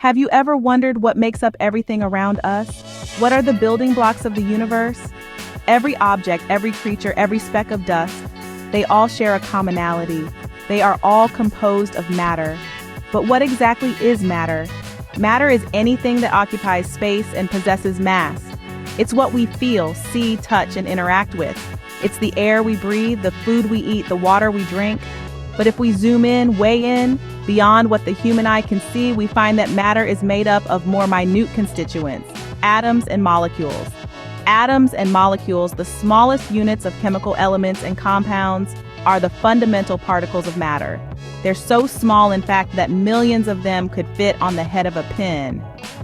Have you ever wondered what makes up everything around us? What are the building blocks of the universe? Every object, every creature, every speck of dust, they all share a commonality. They are all composed of matter. But what exactly is matter? Matter is anything that occupies space and possesses mass. It's what we feel, see, touch, and interact with. It's the air we breathe, the food we eat, the water we drink. But if we zoom in, way in, beyond what the human eye can see, we find that matter is made up of more minute constituents, atoms and molecules. Atoms and molecules, the smallest units of chemical elements and compounds, are the fundamental particles of matter. They're so small, in fact, that millions of them could fit on the head of a pin.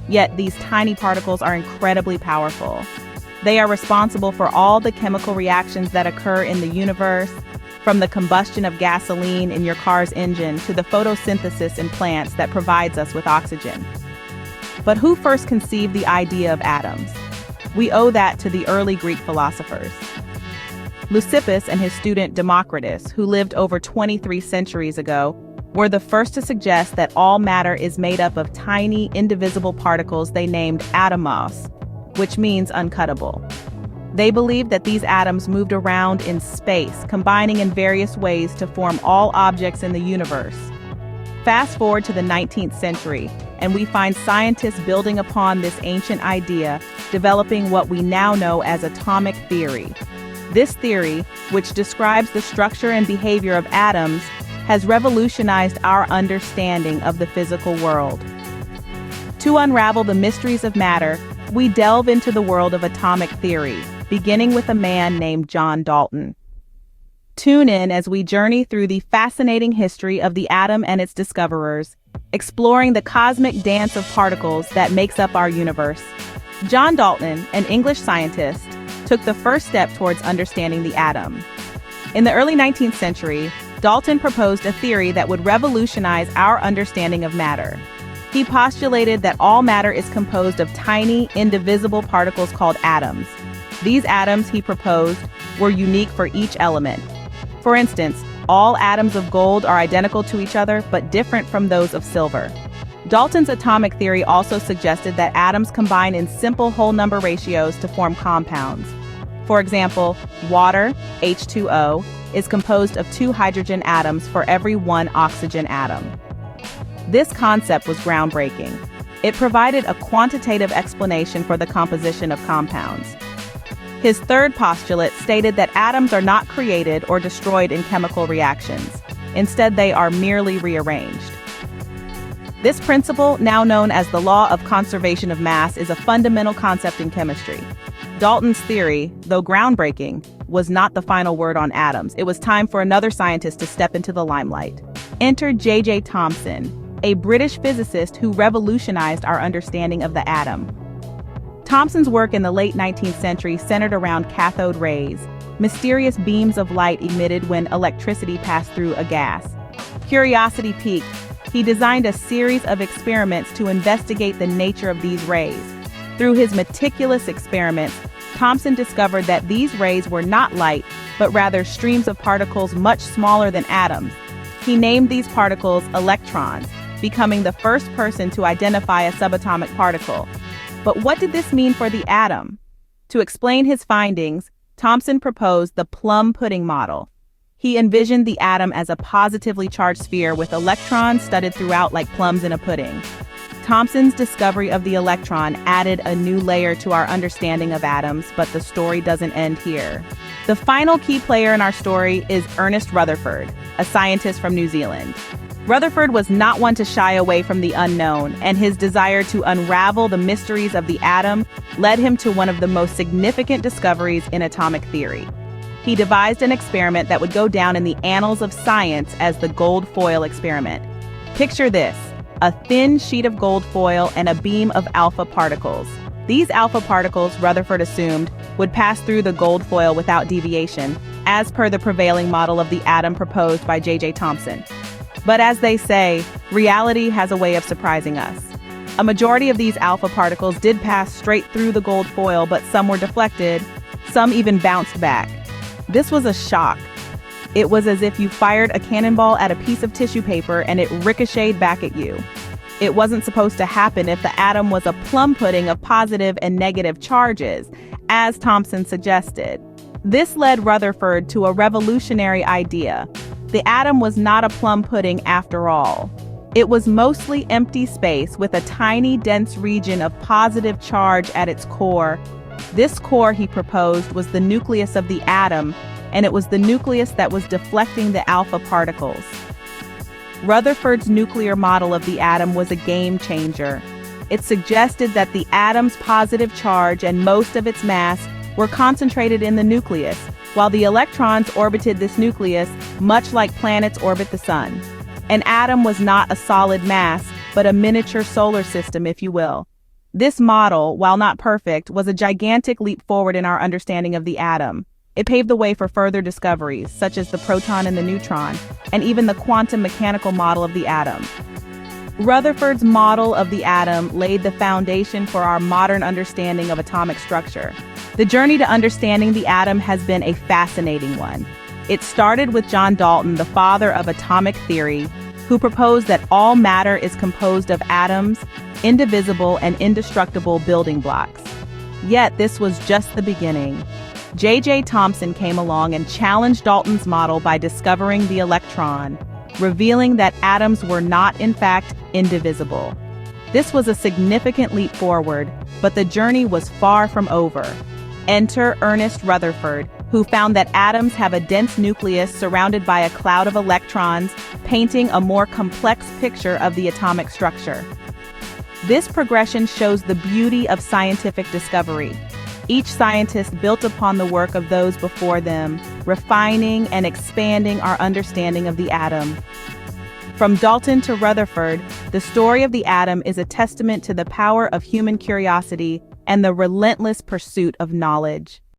Yet these tiny particles are incredibly powerful. They are responsible for all the chemical reactions that occur in the universe, from the combustion of gasoline in your car's engine to the photosynthesis in plants that provides us with oxygen. But who first conceived the idea of atoms? We owe that to the early Greek philosophers. Leucippus and his student Democritus, who lived over 23 centuries ago, were the first to suggest that all matter is made up of tiny, indivisible particles they named atomos, which means uncuttable. They believed that these atoms moved around in space, combining in various ways to form all objects in the universe. Fast forward to the 19th century, and we find scientists building upon this ancient idea, developing what we now know as atomic theory. This theory, which describes the structure and behavior of atoms, has revolutionized our understanding of the physical world. To unravel the mysteries of matter, we delve into the world of atomic theory, beginning with a man named John Dalton. Tune in as we journey through the fascinating history of the atom and its discoverers, exploring the cosmic dance of particles that makes up our universe. John Dalton, an English scientist, took the first step towards understanding the atom. In the early 19th century, Dalton proposed a theory that would revolutionize our understanding of matter. He postulated that all matter is composed of tiny, indivisible particles called atoms. These atoms, he proposed, were unique for each element. For instance, all atoms of gold are identical to each other, but different from those of silver. Dalton's atomic theory also suggested that atoms combine in simple whole number ratios to form compounds. For example, water, H2O, is composed of 2 hydrogen atoms for every 1 oxygen atom. This concept was groundbreaking. It provided a quantitative explanation for the composition of compounds. His third postulate stated that atoms are not created or destroyed in chemical reactions. Instead, they are merely rearranged. This principle, now known as the law of conservation of mass, is a fundamental concept in chemistry. Dalton's theory, though groundbreaking, was not the final word on atoms. It was time for another scientist to step into the limelight. Enter J.J. Thomson, a British physicist who revolutionized our understanding of the atom. Thomson's work in the late 19th century centered around cathode rays, mysterious beams of light emitted when electricity passed through a gas. Curiosity piqued. He designed a series of experiments to investigate the nature of these rays. Through his meticulous experiments, Thomson discovered that these rays were not light, but rather streams of particles much smaller than atoms. He named these particles electrons, becoming the first person to identify a subatomic particle. But what did this mean for the atom? To explain his findings, Thomson proposed the plum pudding model. He envisioned the atom as a positively charged sphere with electrons studded throughout like plums in a pudding. Thomson's discovery of the electron added a new layer to our understanding of atoms, but the story doesn't end here. The final key player in our story is Ernest Rutherford, a scientist from New Zealand. Rutherford was not one to shy away from the unknown, and his desire to unravel the mysteries of the atom led him to one of the most significant discoveries in atomic theory. He devised an experiment that would go down in the annals of science as the gold foil experiment. Picture this: a thin sheet of gold foil and a beam of alpha particles. These alpha particles, Rutherford assumed, would pass through the gold foil without deviation, as per the prevailing model of the atom proposed by J.J. Thomson. But as they say, reality has a way of surprising us. A majority of these alpha particles did pass straight through the gold foil, but some were deflected, some even bounced back. This was a shock. It was as if you fired a cannonball at a piece of tissue paper and it ricocheted back at you. It wasn't supposed to happen if the atom was a plum pudding of positive and negative charges, as Thomson suggested. This led Rutherford to a revolutionary idea. The atom was not a plum pudding after all. It was mostly empty space with a tiny, dense region of positive charge at its core. This core, he proposed, was the nucleus of the atom, and it was the nucleus that was deflecting the alpha particles. Rutherford's nuclear model of the atom was a game changer. It suggested that the atom's positive charge and most of its mass were concentrated in the nucleus, while the electrons orbited this nucleus much like planets orbit the sun. An atom was not a solid mass, but a miniature solar system, if you will. This model, while not perfect, was a gigantic leap forward in our understanding of the atom. It paved the way for further discoveries, such as the proton and the neutron, and even the quantum mechanical model of the atom. Rutherford's model of the atom laid the foundation for our modern understanding of atomic structure. The journey to understanding the atom has been a fascinating one. It started with John Dalton, the father of atomic theory, who proposed that all matter is composed of atoms, indivisible and indestructible building blocks. Yet this was just the beginning. J.J. Thomson came along and challenged Dalton's model by discovering the electron, revealing that atoms were not, in fact, indivisible. This was a significant leap forward, but the journey was far from over. Enter Ernest Rutherford, who found that atoms have a dense nucleus surrounded by a cloud of electrons, painting a more complex picture of the atomic structure. This progression shows the beauty of scientific discovery. Each scientist built upon the work of those before them, refining and expanding our understanding of the atom. From Dalton to Rutherford, the story of the atom is a testament to the power of human curiosity and the relentless pursuit of knowledge.